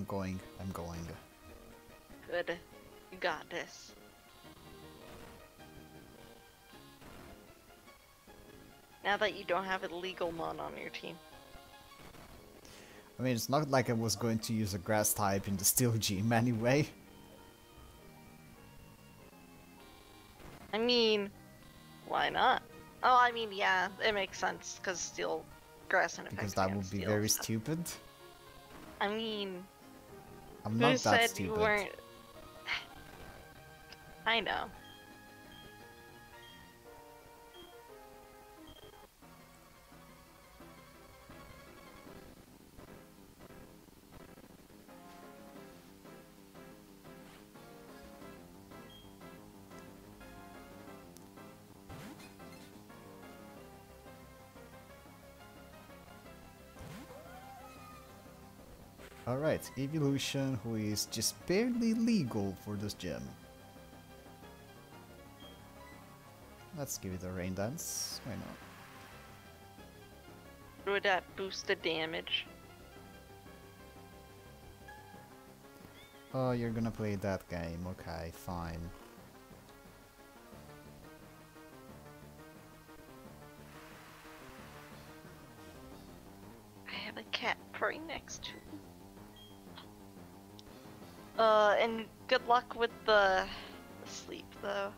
I'm going. I'm going. Good. You got this. Now that you don't have a legal mon on your team. I mean, it's not like I was going to use a grass type in the steel gym anyway. I mean, why not? Oh, I mean, yeah, it makes sense, because steel grass and Because effects that against would be steel very stuff. stupid. I mean, I'm who not that said you stupid. weren't? I know. Alright, Evolution, who is just barely legal for this gym. Let's give it a rain dance. Why not? Would that boost the damage? Oh, you're gonna play that game. Okay, fine. I have a cat right next to me. And good luck with the sleep, though.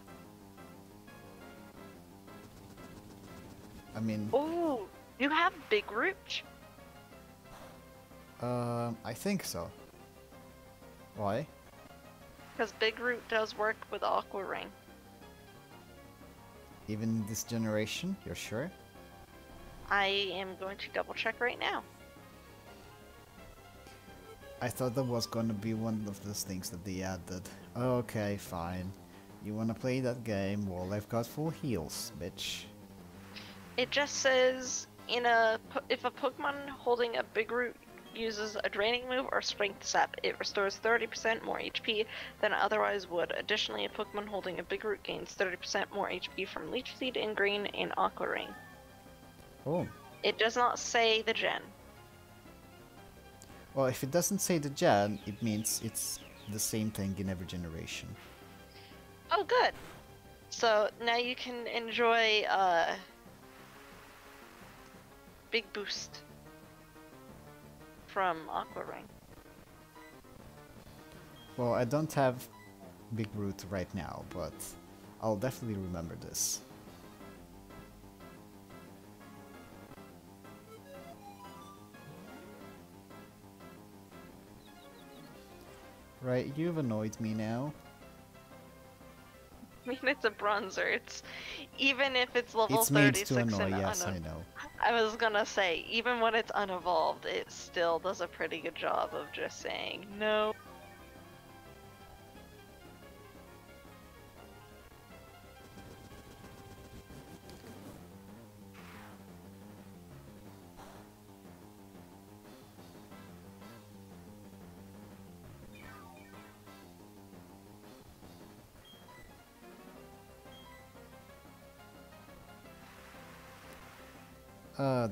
I mean, Oh, you have Big Root. I think so. Why? Because Big Root does work with Aqua Ring. Even in this generation? You're sure? I am going to double check right now. I thought that was gonna be one of those things that they added. Okay, fine. You wanna play that game? Well, I've got full heals, bitch. It just says if a Pokemon holding a Big Root uses a draining move or strength sap, it restores 30% more HP than it otherwise would. Additionally, a Pokemon holding a Big Root gains 30% more HP from Leech Seed, Ingrain, and Aqua Ring. Oh. It does not say the gen. Well, if it doesn't say the gen, it means it's the same thing in every generation. Oh, good. So now you can enjoy Big Boost from Aqua Ring. Well, I don't have Big Root right now, but I'll definitely remember this. Right, you've annoyed me now. I mean, it's a bronzer. It's even if it's level It's made to 36 annoy, and yes, I know. I was gonna say, even when it's unevolved, it still does a pretty good job of just saying no.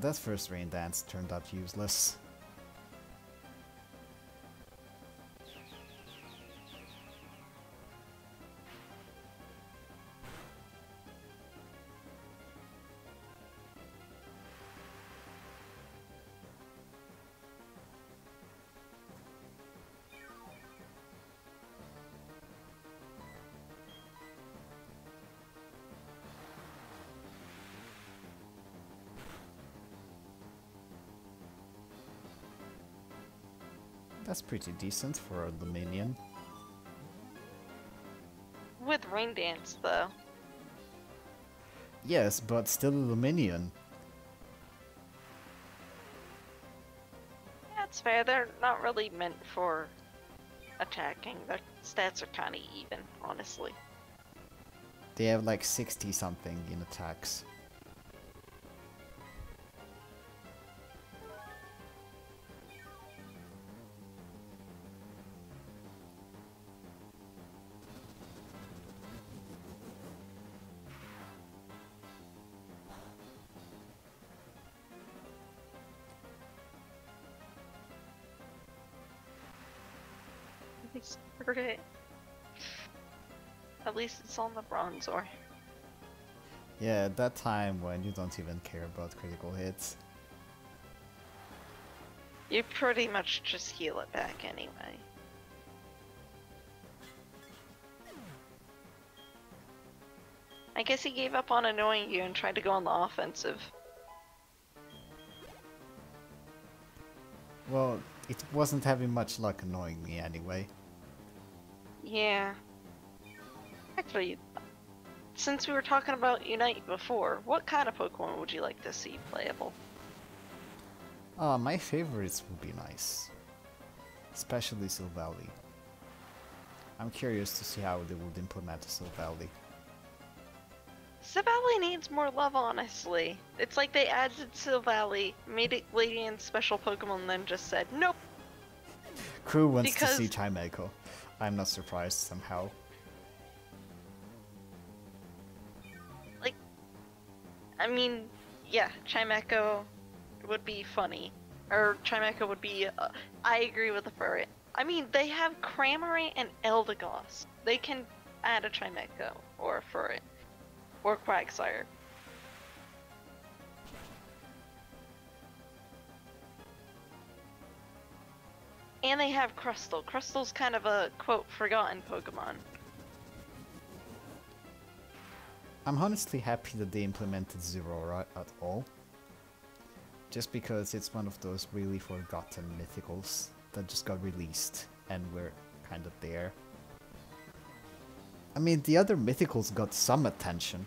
That first rain dance turned out useless. That's pretty decent for a Dominion. With Rain Dance, though. Yes, but still a Dominion. That's fair. They're not really meant for attacking. Their stats are kind of even, honestly. They have like 60 something in attacks. points for it. At least it's on the Bronzor. Yeah, at that time when you don't even care about critical hits. You pretty much just heal it back anyway. I guess he gave up on annoying you and tried to go on the offensive. Well, it wasn't having much luck annoying me anyway. Yeah. Actually, since we were talking about Unite before, what kind of Pokemon would you like to see playable? My favorites would be nice. Especially Silvally. I'm curious to see how they would implement Silvally. Silvally needs more love, honestly. It's like they added Silvally, made it Lady and special Pokemon, and then just said, nope! Crew wants to see Chimecho. I'm not surprised somehow. Like, I mean, yeah, Chimecho would be funny. Or Chimecho would be, I agree with the furry. I mean, they have Cramorant and Eldegoss. They can add a Chimecho, or a furry. Or Quagsire. And they have Crustle. Crustle's kind of a, quote, forgotten Pokemon. I'm honestly happy that they implemented Zeraora at all. Just because it's one of those really forgotten mythicals that just got released and we're kind of there. I mean, the other mythicals got some attention,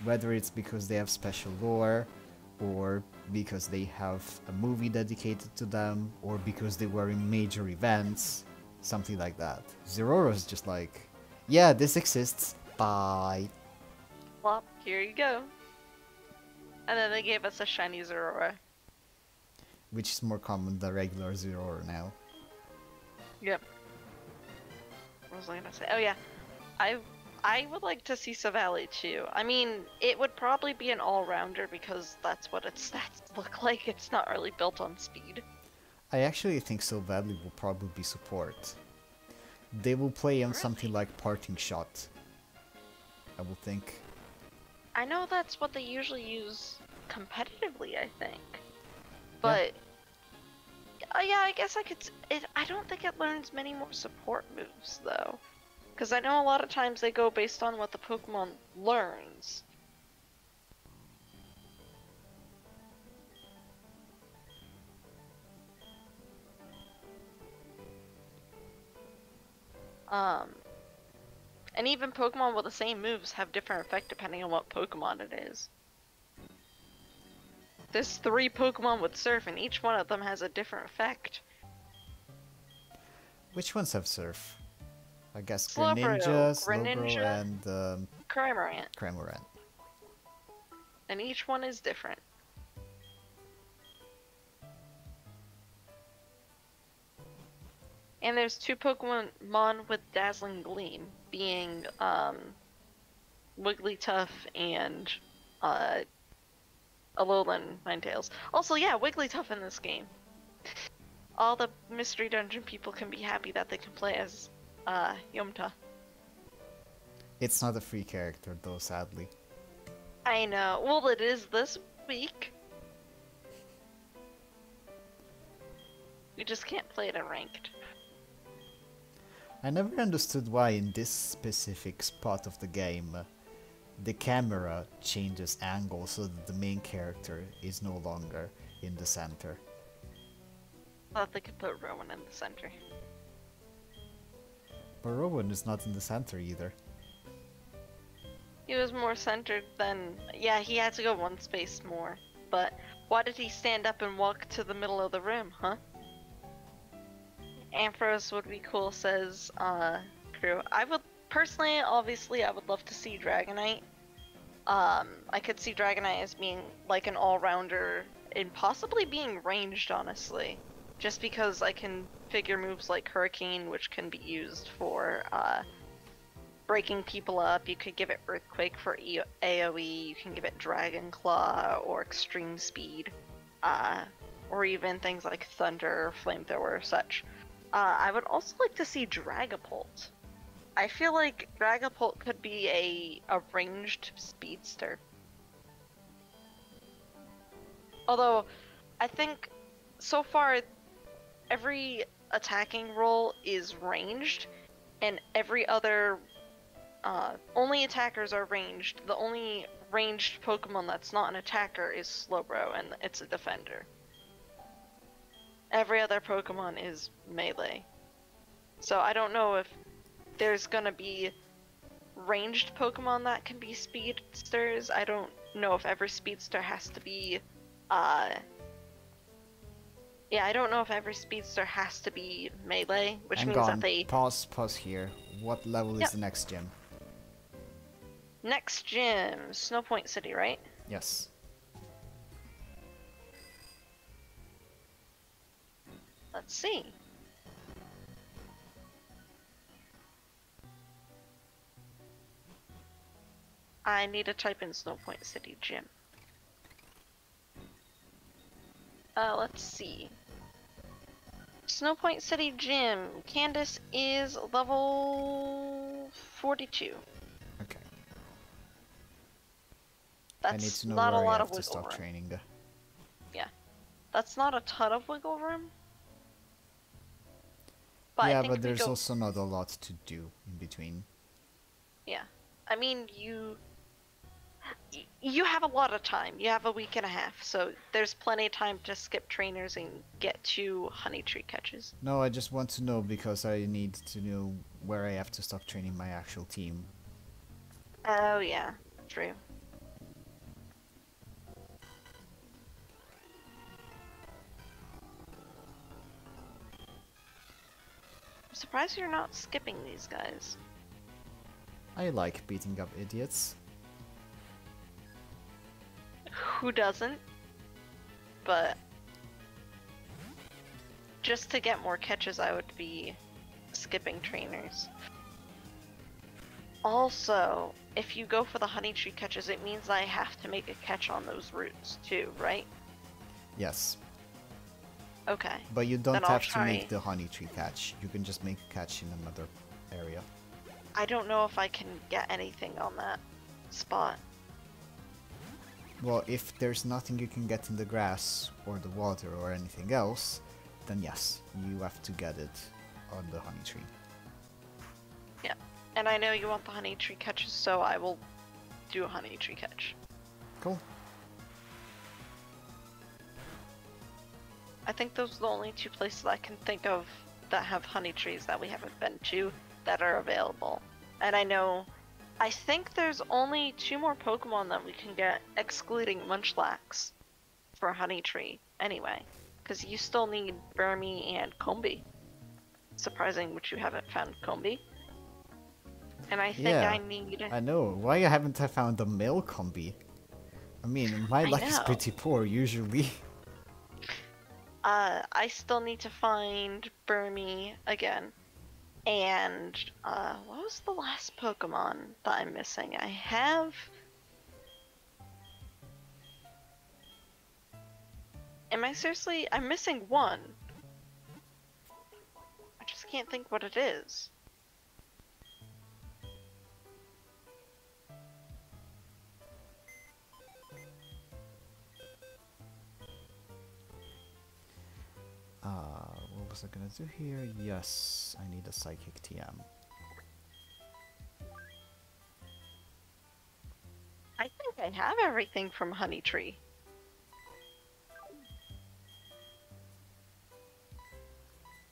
whether it's because they have special lore, or because they have a movie dedicated to them, or because they were in major events, something like that. Zeraora's just like, yeah, this exists, bye. Well, here you go. And then they gave us a shiny Zeraora. Which is more common than regular Zeraora now. Yep. What was I gonna say? Oh yeah, I would like to see Silvally too. I mean, it would probably be an all-rounder because that's what its stats look like. It's not really built on speed. I actually think Silvally will probably be support. They will play on something like Parting Shot, I will think. I know that's what they usually use competitively, I think. But yeah, I guess I could. I don't think it learns many more support moves though, because I know a lot of times they go based on what the Pokemon learns. And even Pokemon with the same moves have different effect depending on what Pokemon it is. There's 3 Pokemon with Surf, and each one of them has a different effect. Which ones have Surf? I guess Slowbro, Slowbro, and Cramorant. And each one is different. And there's 2 Pokemon with Dazzling Gleam, being Wigglytuff and Alolan Ninetales. Also, yeah, Wigglytuff in this game. All the Mystery Dungeon people can be happy that they can play as Yomta. It's not a free character though, sadly. I know. Well, it is this week. We just can't play it in ranked. I never understood why in this specific spot of the game the camera changes angle so that the main character is no longer in the center. I thought they could put Rowan in the center. But Rowan is not in the center either. He was more centered than... Yeah, he had to go one space more. But why did he stand up and walk to the middle of the room, huh? Ampharos would be cool, says Crew. I would, personally, obviously, I would love to see Dragonite. I could see Dragonite as being like an all-rounder and possibly being ranged, honestly. Just because I can figure moves like Hurricane, which can be used for breaking people up. You could give it Earthquake for AoE, you can give it Dragon Claw or Extreme Speed, or even things like Thunder, Flamethrower, or such. I would also like to see Dragapult. I feel like Dragapult could be a ranged speedster. Although, I think so far every attacking role is ranged, and every other only attackers are ranged. The only ranged Pokemon that's not an attacker is Slowbro, and it's a defender. Every other Pokemon is melee. So I don't know if there's gonna be ranged Pokemon that can be speedsters. I don't know if every speedster has to be, yeah, I don't know if every speedster has to be melee, which Hang means on, that they... pause here. What level Yep. is the next gym? Next gym, Snowpoint City, right? Yes. Let's see. I need to type in Snowpoint City Gym. Let's see. Snowpoint City Gym. Candace is level 42. Okay. That's I need to know not where a I lot have of to wiggle stop room. training. That's not a ton of wiggle room. But Yeah, I think but we there's go... also not a lot to do in between. Yeah. I mean, you have a lot of time. You have a week and a half, so there's plenty of time to skip trainers and get to honey tree catches. No, I just want to know because I need to know where I have to stop training my actual team. Oh yeah, true. I'm surprised you're not skipping these guys. I like beating up idiots. Who doesn't? But just to get more catches, I would be skipping trainers. Also, if you go for the honey tree catches, it means I have to make a catch on those routes too, right? Yes. Okay. But you don't Then I'll have to try- make the honey tree catch. You can just make a catch in another area. I don't know if I can get anything on that spot. Well, if there's nothing you can get in the grass or the water or anything else, then yes, you have to get it on the honey tree. Yeah. And I know you want the honey tree catches, so I will do a honey tree catch. Cool. I think those are the only two places I can think of that have honey trees that we haven't been to that are available. And I think there's only 2 more Pokemon that we can get, excluding Munchlax, for a honey tree anyway. Because you still need Burmy and Combi. Surprising which you haven't found Combi. And I think Yeah, I need... I know. Why haven't I found a male combi? I mean, my I luck is know. pretty poor usually. I still need to find Burmy again. And, what was the last Pokemon that I'm missing? I have... Am I seriously... I'm missing one. I just can't think what it is. What was I gonna do here? Yes, I need a Psychic TM. I think I have everything from Honey Tree.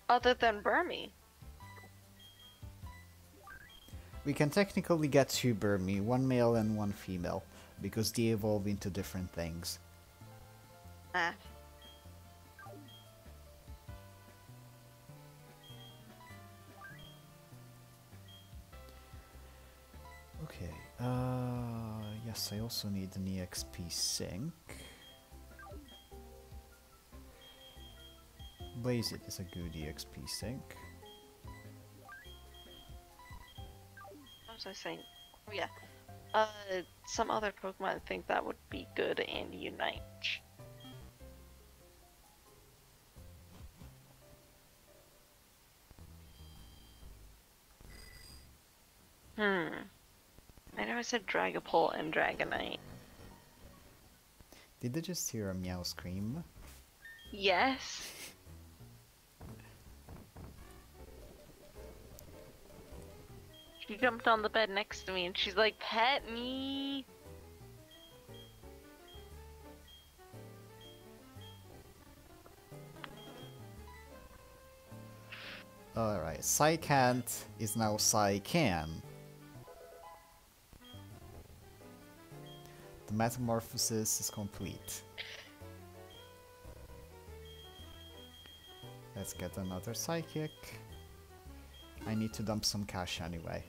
Other than Burmy. We can technically get 2 Burmy, 1 male and 1 female, because they evolve into different things. Ah. Okay, yes, I also need an EXP sync. Blaze It is a good EXP sync. What was I saying? Oh yeah. Some other Pokemon I think that would be good and Unite. I know I said Dragapult and Dragonite. Did I just hear a meow scream? Yes. She jumped on the bed next to me and she's like, pet me. Alright, Psycant is now Psycan. The metamorphosis is complete. Let's get another Psychic. I need to dump some cash anyway.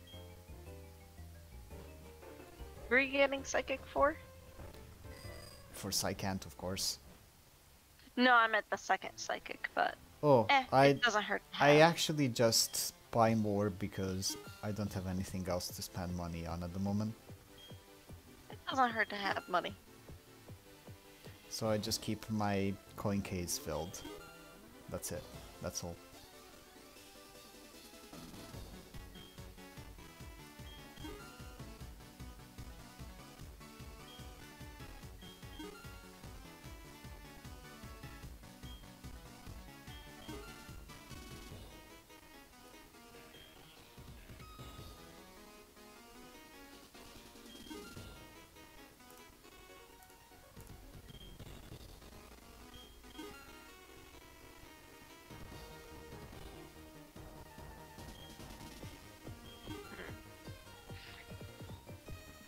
Who are you getting Psychic for? For Psycant, of course. No, I meant the second Psychic, but Oh, it doesn't hurt to I have. actually just buy more because I don't have anything else to spend money on at the moment. It doesn't hurt to have money. So I just keep my coin case filled. That's it. That's all.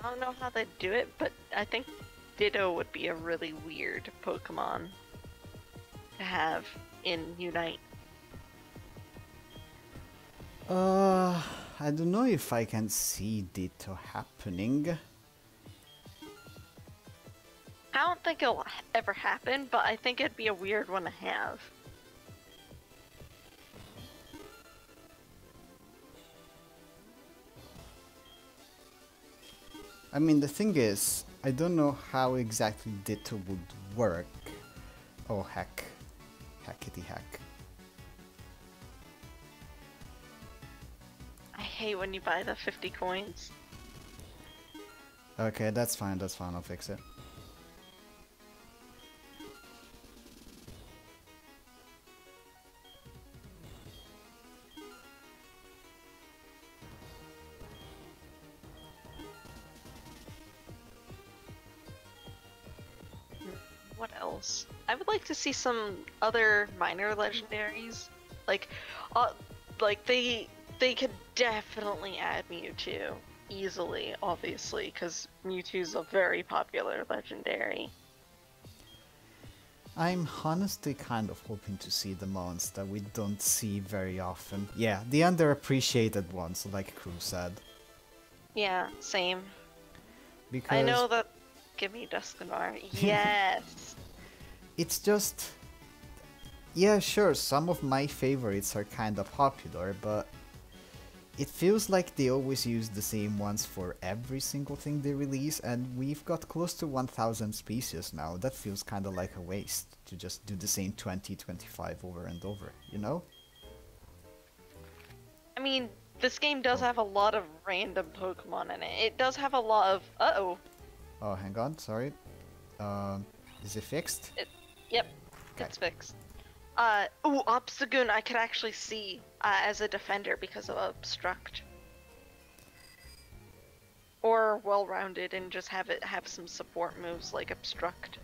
I don't know how they do it, but I think Ditto would be a really weird Pokemon to have in Unite. I don't know if I can see Ditto happening. I don't think it'll ever happen, but I think it'd be a weird one to have. I mean, the thing is, I don't know how exactly Ditto would work. Oh, heck. Hackety heck. I hate when you buy the 50 coins. Okay, that's fine, I'll fix it. What else? I would like to see some other minor legendaries. Like, like they could definitely add Mewtwo easily, obviously, because Mewtwo's a very popular legendary. I'm honestly kind of hoping to see the mons that we don't see very often. Yeah, the underappreciated ones, like Crew said. Yeah, same. Because I know that. Give me Dusknoir. Yes. it's just... Yeah, sure, some of my favorites are kinda popular, but it feels like they always use the same ones for every single thing they release, and we've got close to 1000 species now. That feels kinda like a waste to just do the same 20-25 over and over, you know? I mean, this game does have a lot of random Pokemon in it. It does have a lot of... Uh-oh. Oh, hang on, sorry. Is it fixed? Yep, Okay. it's fixed. Ooh, Obstagoon I could actually see as a defender because of Obstruct. Or well-rounded and just have it have some support moves like Obstruct.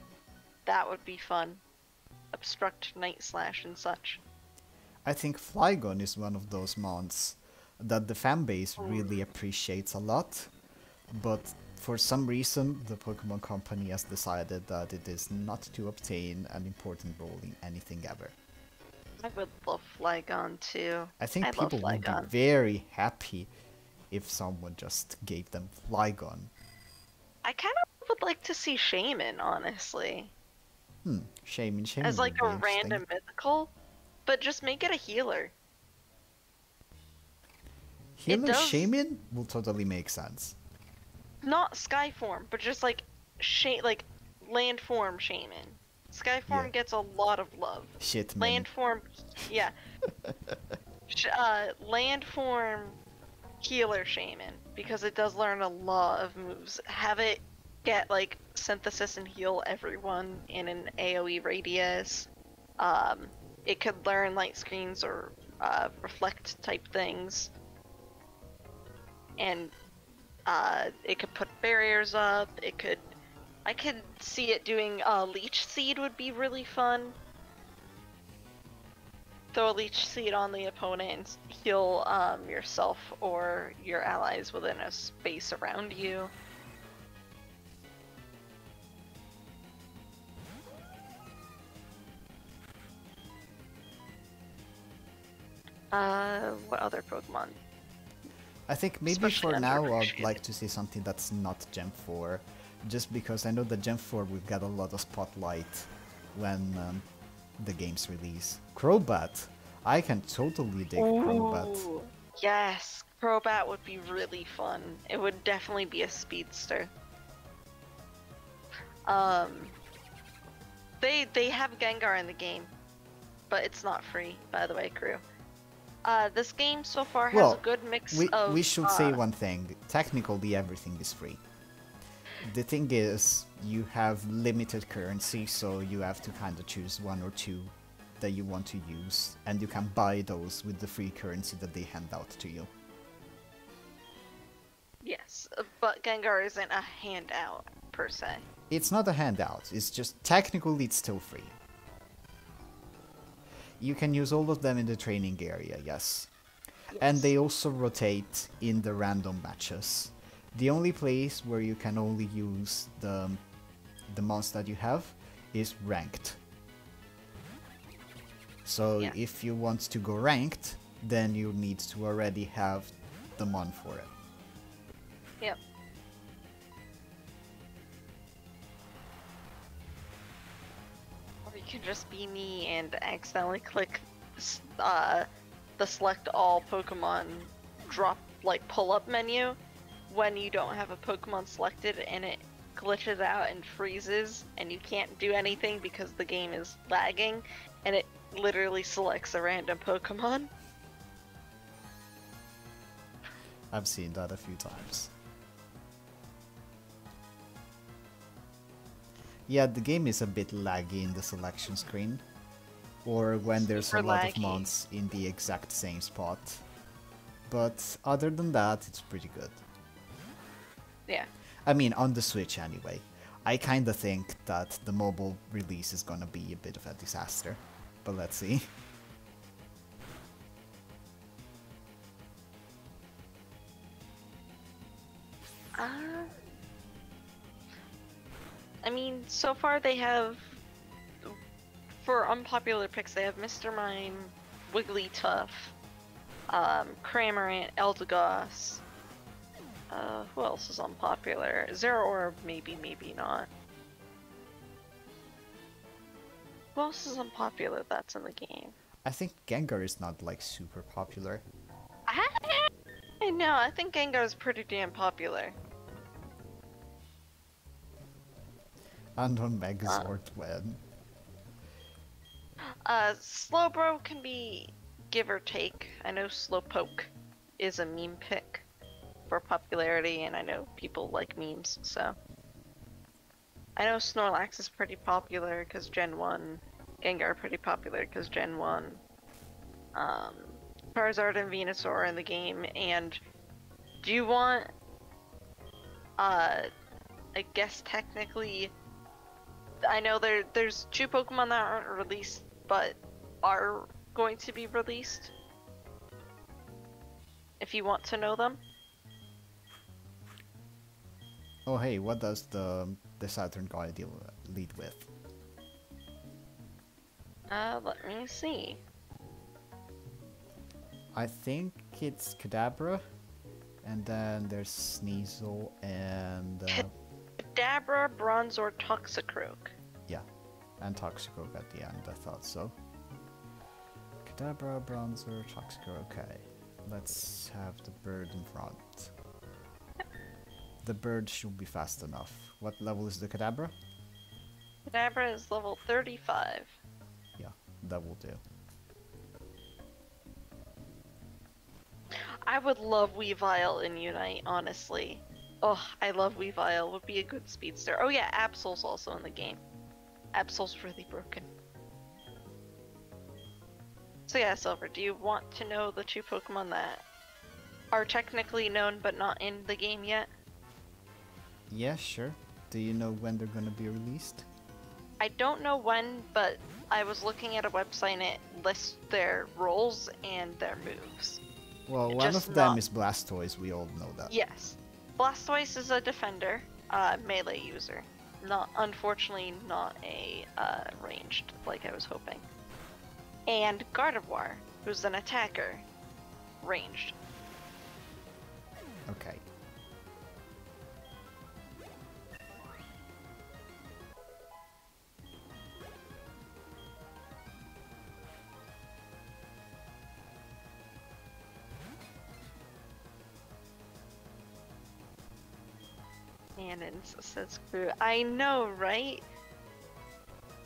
That would be fun. Obstruct, Night Slash, and such. I think Flygon is one of those mons that the fanbase really appreciates a lot, but for some reason the Pokemon Company has decided that it is not to obtain an important role in anything ever. I would love Flygon too. I think love people would be Flygon. very happy if someone just gave them Flygon. I kind of would like to see Shaman, honestly. Shaman As like would be a interesting. random mythical, but just make it a healer. Healer does- Shaman will totally make sense. Not sky form, but just like like land form shaman. Sky form Yeah. gets a lot of love. Shit, man. Land form, yeah. Land form healer shaman. because it does learn a lot of moves. Have it get like synthesis and heal everyone in an AoE radius. It could learn light screens or reflect type things, and it could put barriers up. I could see it doing Leech Seed would be really fun. Throw a Leech Seed on the opponent and heal yourself or your allies within a space around you. What other Pokemon? I think maybe Especially for now I'd underappreciated. like to see something that's not Gen 4, just because I know that Gen 4 will get a lot of spotlight when the game's release. Crobat! I can totally dig Crobat. Ooh, yes, Crobat would be really fun. It would definitely be a speedster. They have Gengar in the game, but it's not free, by the way, crew. This game so far has Well, a good mix we, of. we should say one thing. Technically everything is free. The thing is, you have limited currency, so you have to kind of choose one or two that you want to use, and you can buy those with the free currency that they hand out to you. Yes, but Gengar isn't a handout per se. It's not a handout, it's just technically it's still free. You can use all of them in the training area, yes. And they also rotate in the random matches. The only place where you can only use the mons that you have is ranked. So Yeah. if you want to go ranked, then you need to already have the mon for it. Yep. Or you can just be me and accidentally click the select all Pokemon drop like pull up menu when you don't have a Pokemon selected, and it glitches out and freezes and you can't do anything because the game is lagging, and it literally selects a random Pokemon. I've seen that a few times. Yeah, the game is a bit laggy in the selection screen. Or when there's a Super lot of laggy. mons in the exact same spot. But other than that, it's pretty good. Yeah. I mean, on the Switch anyway. I kinda think that the mobile release is gonna be a bit of a disaster. But let's see. I mean, so far they have, for unpopular picks, they have Mr. Mime, Wigglytuff, Cramorant, Eldegoss. Who else is unpopular? Zero Orb, maybe, maybe not. Who else is unpopular that's in the game? I think Gengar is not like super popular. I know, I think Gengar's pretty damn popular. And on Megazord when. Slowbro can be give or take. I know Slowpoke is a meme pick for popularity, and I know people like memes, so. I know Snorlax is pretty popular because Gen 1. Gengar pretty popular because Gen 1. Charizard and Venusaur are in the game, and do you want, I guess technically, I know there's two Pokemon that aren't released, but are going to be released. If you want to know them. Oh hey, what does the Saturn guy lead with? Let me see. I think it's Kadabra, and then there's Sneasel and Kadabra, Bronzor, Toxicroak. yeah, and Toxicroak at the end. I thought so. Kadabra, Bronzer, Toxicroak. Okay, let's have the bird in front. The bird should be fast enough. What level is the Kadabra? Kadabra is level 35. Yeah, that will do. I would love Weavile in Unite, honestly. Oh, I love Weavile. Would be a good speedster. Oh yeah, Absol's also in the game. Absol's really broken. So yeah, Silver, do you want to know the 2 Pokemon that are technically known but not in the game yet? Yeah, sure. Do you know when they're gonna be released? I don't know when, but I was looking at a website and it lists their roles and their moves. Well, one of them is Blastoise, we all know that. Yes. Blastoise is a defender, melee user. Unfortunately, not a ranged, like I was hoping. And Gardevoir, who's an attacker, ranged. Okay. And it says screw. I know, right?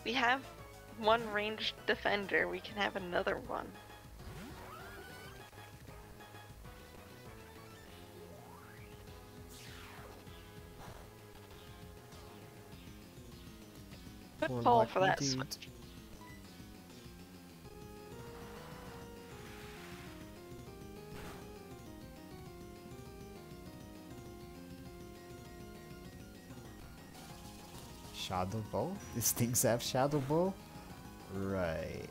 We have one ranged defender, we can have another one. Good call for that switch. Shadow Ball? These things have Shadow Ball? Right.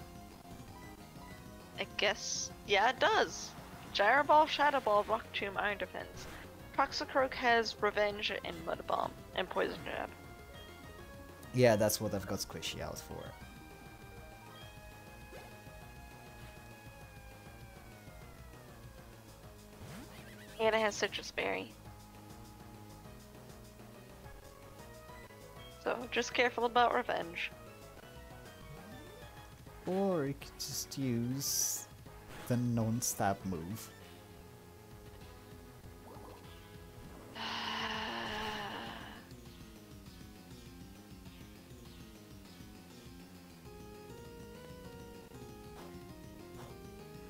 I guess, yeah, it does. Gyro Ball, Shadow Ball, Rock Tomb, Iron Defense. Toxicroak has Revenge and Mud Bomb and Poison Jab. Yeah, that's what I've got Squishy out for. And it has Citrus Berry. So just careful about Revenge. Or you could just use the non-stab move.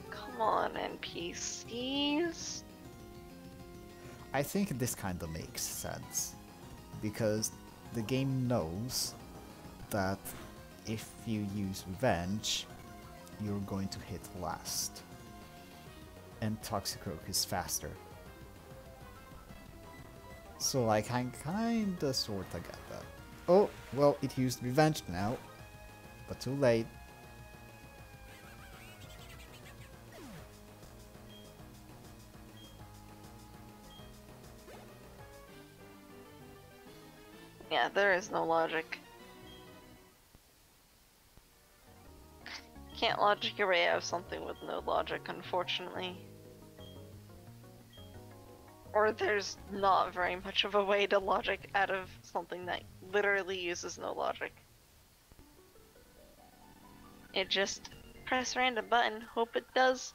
Come on, NPCs. I think this kind of makes sense, because the game knows that if you use Revenge, you're going to hit last. And Toxicroak is faster. So I can kinda sorta get that. Oh, well, it used Revenge now. But too late. Yeah, there is no logic. Can't logic your way out of something with no logic, unfortunately. Or there's not very much of a way to logic out of something that literally uses no logic. It just press random button, hope it does.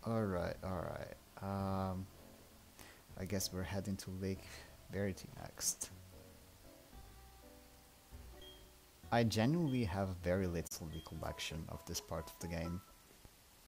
Alright, alright. I guess we're heading to Lake Verity next. I genuinely have very little recollection of this part of the game.